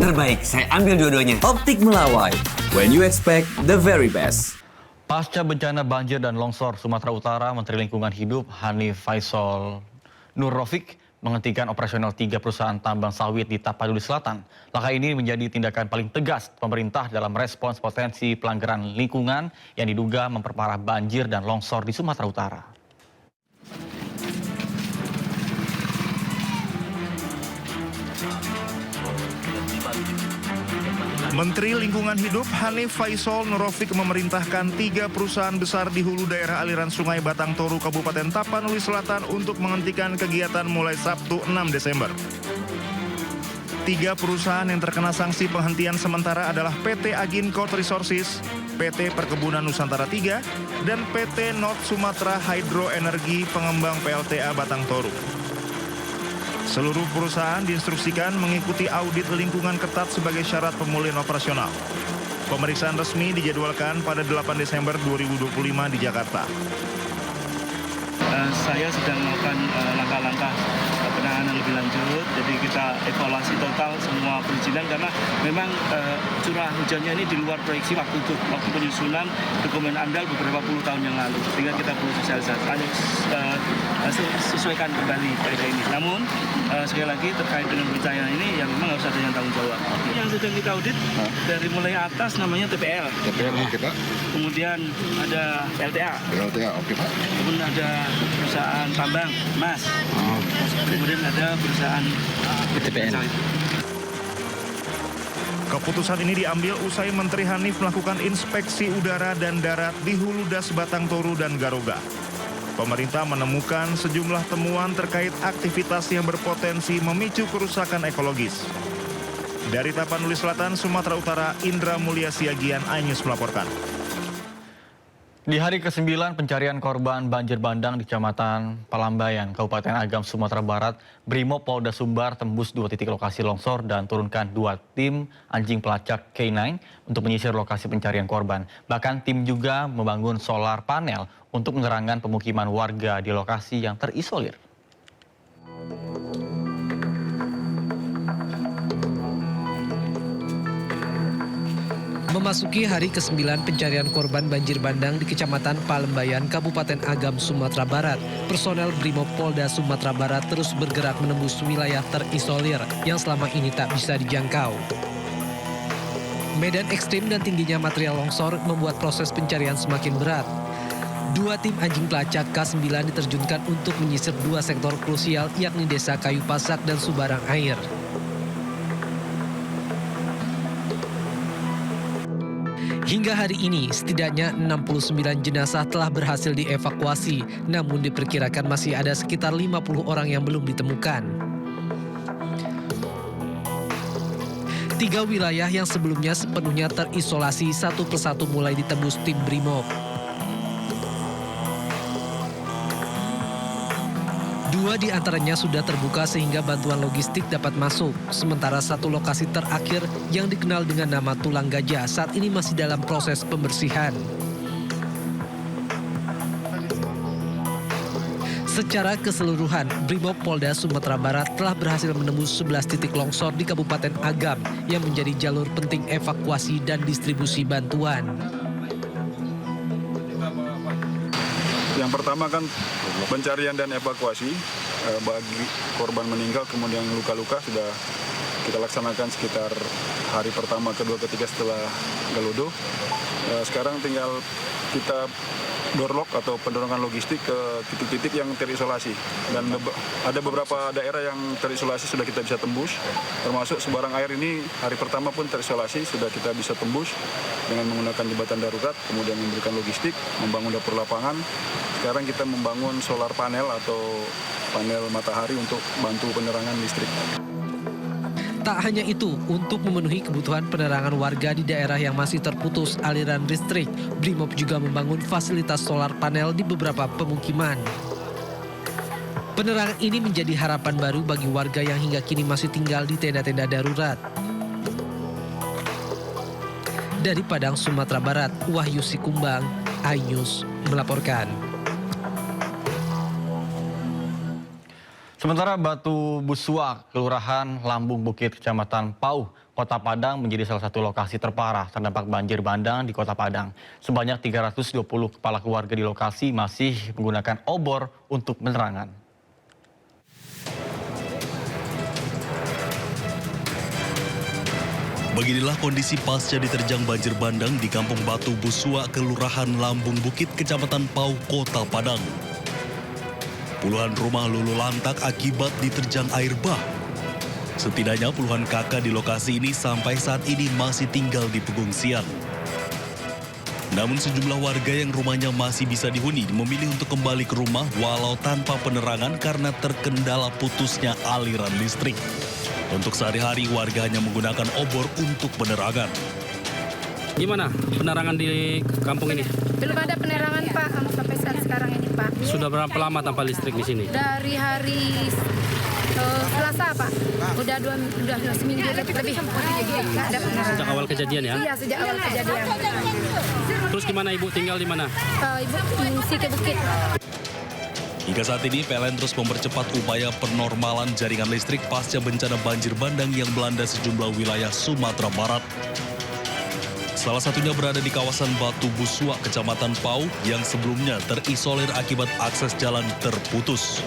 terbaik. Saya ambil dua-duanya. Optik Melawai, when you expect the very best. Pasca bencana banjir dan longsor Sumatera Utara, Menteri Lingkungan Hidup Hanif Faisal Nurrofiq menghentikan operasional 3 perusahaan tambang sawit di Tapanuli Selatan. Langkah ini menjadi tindakan paling tegas pemerintah dalam respons potensi pelanggaran lingkungan yang diduga memperparah banjir dan longsor di Sumatera Utara. Menteri Lingkungan Hidup Hanif Faisal Nurrofiq memerintahkan 3 perusahaan besar di hulu daerah aliran Sungai Batang Toru, Kabupaten Tapanuli Selatan untuk menghentikan kegiatan mulai Sabtu 6 Desember. 3 perusahaan yang terkena sanksi penghentian sementara adalah PT Agincourt Resources, PT Perkebunan Nusantara 3, dan PT North Sumatra Hydro Energi Pengembang PLTA Batang Toru. Seluruh perusahaan diinstruksikan mengikuti audit lingkungan ketat sebagai syarat pemulihan operasional. Pemeriksaan resmi dijadwalkan pada 8 Desember 2025 di Jakarta. Saya sedang melakukan langkah-langkah penanganan lebih lanjut, jadi kita evaluasi total semua perizinan karena memang curah hujannya ini di luar proyeksi waktu penyusunan dokumen AMDAL beberapa puluh tahun yang lalu, sehingga kita perlu sesuaikan kembali mereka ini. Namun sekali lagi terkait dengan bencana ini yang memang harus ada yang tanggung jawab. Yang sedang kita audit dari mulai atas namanya TPL. TPL kita. Kemudian ada LTA. LTA, oke Pak. Kemudian ada perusahaan tambang emas. Kemudian ada perusahaan TPN. Keputusan ini diambil usai Menteri Hanif melakukan inspeksi udara dan darat di Hulu Das Batang Toru dan Garoga. Pemerintah menemukan sejumlah temuan terkait aktivitas yang berpotensi memicu kerusakan ekologis. Dari Tapanuli Selatan, Sumatera Utara, Indra Mulia Siagian, iNews melaporkan. Di hari ke-9 pencarian korban banjir bandang di Kecamatan Palambayan, Kabupaten Agam, Sumatera Barat, Brimob Polda Sumbar tembus 2 titik lokasi longsor dan turunkan 2 tim anjing pelacak K9 untuk menyisir lokasi pencarian korban. Bahkan tim juga membangun solar panel untuk menerangkan pemukiman warga di lokasi yang terisolir. Memasuki hari ke-9 pencarian korban banjir bandang di Kecamatan Palembayan, Kabupaten Agam, Sumatera Barat, personel Brimob Polda Sumatera Barat terus bergerak menembus wilayah terisolir yang selama ini tak bisa dijangkau. Medan ekstrim dan tingginya material longsor membuat proses pencarian semakin berat. 2 tim anjing pelacak K9 diterjunkan untuk menyisir 2 sektor krusial yakni Desa Kayu Pasak dan Subarang Air. Hingga hari ini, setidaknya 69 jenazah telah berhasil dievakuasi, namun diperkirakan masih ada sekitar 50 orang yang belum ditemukan. 3 wilayah yang sebelumnya sepenuhnya terisolasi satu persatu mulai ditembus tim Brimob. 2 di antaranya sudah terbuka sehingga bantuan logistik dapat masuk. Sementara 1 lokasi terakhir yang dikenal dengan nama Tulang Gajah saat ini masih dalam proses pembersihan. Secara keseluruhan, Brimob Polda Sumatera Barat telah berhasil menembus 11 titik longsor di Kabupaten Agam yang menjadi jalur penting evakuasi dan distribusi bantuan. Yang pertama kan pencarian dan evakuasi bagi korban meninggal kemudian luka-luka sudah kita laksanakan sekitar hari pertama, kedua, ketiga setelah Galodo. Sekarang tinggal kita doorlock atau pendorongan logistik ke titik-titik yang terisolasi, dan ada beberapa daerah yang terisolasi sudah kita bisa tembus, termasuk Subarang Air ini hari pertama pun terisolasi sudah kita bisa tembus dengan menggunakan jembatan darurat, kemudian memberikan logistik, membangun dapur lapangan. Sekarang kita membangun solar panel atau panel matahari untuk bantu penerangan listrik. Tak hanya itu, untuk memenuhi kebutuhan penerangan warga di daerah yang masih terputus aliran listrik, Brimob juga membangun fasilitas solar panel di beberapa pemukiman. Penerangan ini menjadi harapan baru bagi warga yang hingga kini masih tinggal di tenda-tenda darurat. Dari Padang, Sumatera Barat, Wahyu Sikumbang, iNews melaporkan. Sementara Batu Busua, Kelurahan Lambung Bukit, Kecamatan Pauh, Kota Padang menjadi salah satu lokasi terparah terdampak banjir bandang di Kota Padang. Sebanyak 320 kepala keluarga di lokasi masih menggunakan obor untuk penerangan. Beginilah kondisi pasca diterjang banjir bandang di Kampung Batu Busua, Kelurahan Lambung Bukit, Kecamatan Pauh, Kota Padang. Puluhan rumah luluh lantak akibat diterjang air bah. Setidaknya puluhan kakak di lokasi ini sampai saat ini masih tinggal di pengungsian. Namun sejumlah warga yang rumahnya masih bisa dihuni memilih untuk kembali ke rumah walau tanpa penerangan karena terkendala putusnya aliran listrik. Untuk sehari-hari warga hanya menggunakan obor untuk penerangan. Gimana penerangan di kampung ini? Belum ada penerangan Pak sampai saat sekarang ini Pak. Sudah berapa lama tanpa listrik di sini? Dari hari Selasa Pak. Udah seminggu lebih. Nggak ada penerangan. Sejak awal kejadian ya? Iya sejak awal kejadian. Terus gimana Ibu tinggal di mana? Ibu mengungsi ke bukit. Hingga saat ini PLN terus mempercepat upaya penormalan jaringan listrik pasca bencana banjir bandang yang melanda sejumlah wilayah Sumatera Barat. Salah satunya berada di kawasan Batu Busua, Kecamatan Pauh yang sebelumnya terisolir akibat akses jalan terputus.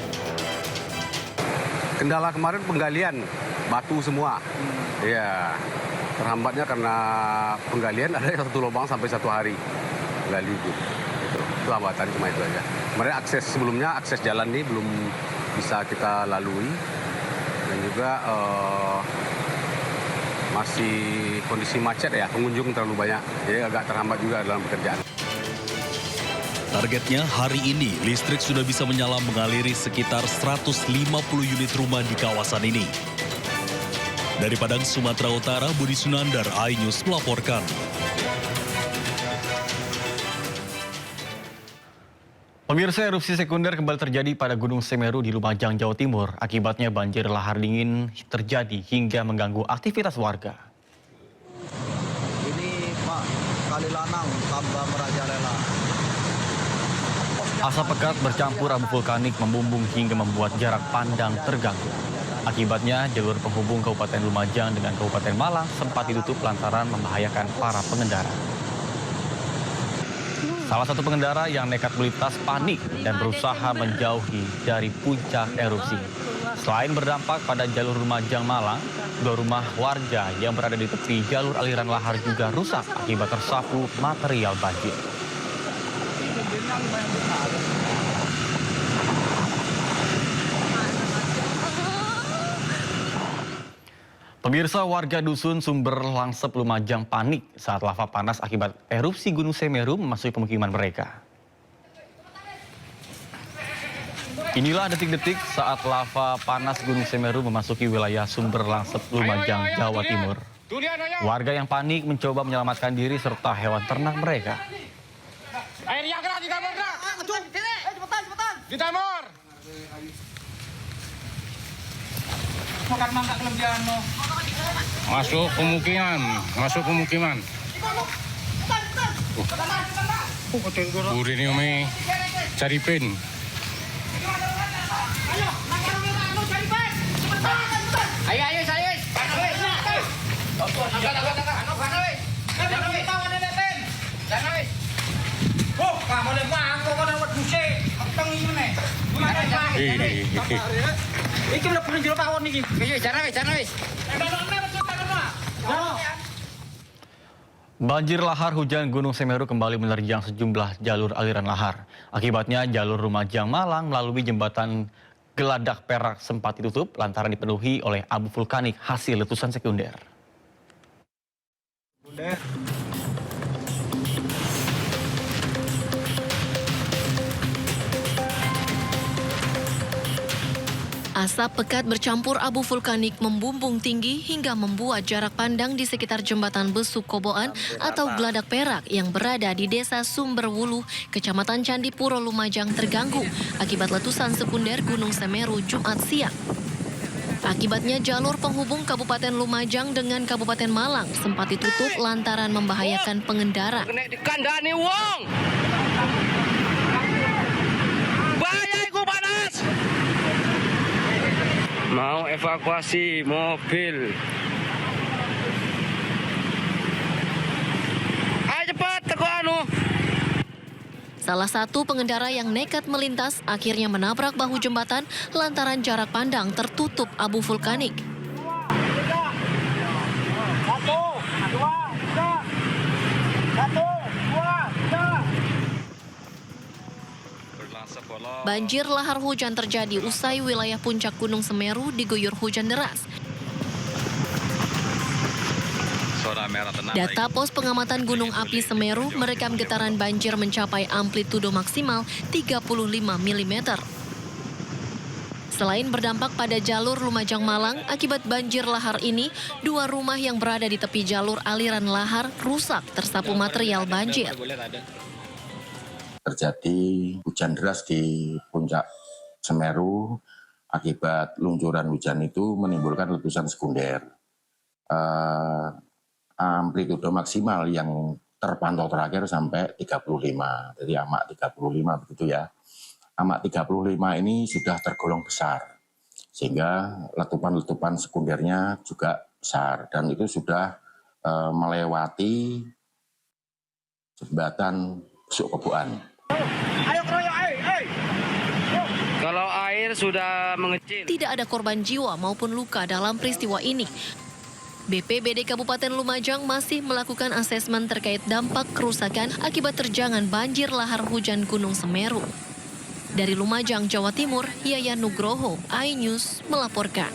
Kendala kemarin penggalian batu semua. Ya, terhambatnya karena penggalian ada satu lubang sampai 1 hari gali itu. Itu hambatan cuma itu aja. Kemarin akses sebelumnya akses jalan ini belum bisa kita lalui dan juga masih kondisi macet ya, pengunjung terlalu banyak, jadi agak terhambat juga dalam pekerjaan. Targetnya hari ini listrik sudah bisa menyala mengaliri sekitar 150 unit rumah di kawasan ini. Dari Padang, Sumatera Utara, Budi Sunandar, iNews melaporkan. Pemirsa, erupsi sekunder kembali terjadi pada Gunung Semeru di Lumajang, Jawa Timur. Akibatnya banjir lahar dingin terjadi hingga mengganggu aktivitas warga. Ini Pak, Kali Lanang, tambah merajalela. Asap pekat bercampur abu vulkanik membumbung hingga membuat jarak pandang terganggu. Akibatnya jalur penghubung Kabupaten Lumajang dengan Kabupaten Malang sempat ditutup lantaran membahayakan para pengendara. Salah satu pengendara yang nekat melintas panik dan berusaha menjauhi dari puncak erupsi. Selain berdampak pada jalur Lumajang Malang, 2 rumah warga yang berada di tepi jalur aliran lahar juga rusak akibat tersapu material banjir. Pemirsa, warga dusun Sumber Langsep Lumajang panik saat lava panas akibat erupsi Gunung Semeru memasuki pemukiman mereka. Inilah detik-detik saat lava panas Gunung Semeru memasuki wilayah Sumber Langsep Lumajang, Jawa Timur. Warga yang panik mencoba menyelamatkan diri serta hewan ternak mereka. Air yang gerak, ditamur gerak. Cepetan. Ditamur. Makan mangga kelebihan lo. Masuk pemukiman. Buri ini umi cari pin. Ayo, saya. Iki udah punya jero pawon iki. Jana wis. Banjir lahar hujan Gunung Semeru kembali menerjang sejumlah jalur aliran lahar. Akibatnya jalur Lumajang Malang melalui jembatan Geladak Perak sempat ditutup lantaran dipenuhi oleh abu vulkanik hasil letusan sekunder. Asap pekat bercampur abu vulkanik membumbung tinggi hingga membuat jarak pandang di sekitar jembatan Besuk Koboan atau Geladak Perak yang berada di Desa Sumberwulu, Kecamatan Candipuro, Lumajang terganggu akibat letusan sekunder Gunung Semeru Jumat siang. Akibatnya jalur penghubung Kabupaten Lumajang dengan Kabupaten Malang sempat ditutup lantaran membahayakan pengendara. Dikandani wong. Bahaya iku panas. Mau evakuasi mobil. Ayo cepat, teguh anu. Salah satu pengendara yang nekat melintas akhirnya menabrak bahu jembatan lantaran jarak pandang tertutup abu vulkanik. Banjir lahar hujan terjadi usai wilayah puncak Gunung Semeru diguyur hujan deras. Data pos pengamatan Gunung Api Semeru merekam getaran banjir mencapai amplitudo maksimal 35 mm. Selain berdampak pada jalur Lumajang Malang, akibat banjir lahar ini, 2 rumah yang berada di tepi jalur aliran lahar rusak tersapu material banjir. Terjadi hujan deras di puncak Semeru, akibat luncuran hujan itu menimbulkan letusan sekunder. Amplitudo maksimal yang terpantau terakhir sampai 35, jadi amak 35 begitu ya. Amak 35 ini sudah tergolong besar, sehingga letupan-letupan sekundernya juga besar, dan itu sudah melewati jembatan Besuk Koboan. Ayo keroyok, Kalau air sudah mengecil. Tidak ada korban jiwa maupun luka dalam peristiwa ini. BPBD Kabupaten Lumajang masih melakukan asesmen terkait dampak kerusakan akibat terjangan banjir lahar hujan Gunung Semeru. Dari Lumajang, Jawa Timur, Yayan Nugroho, iNews melaporkan.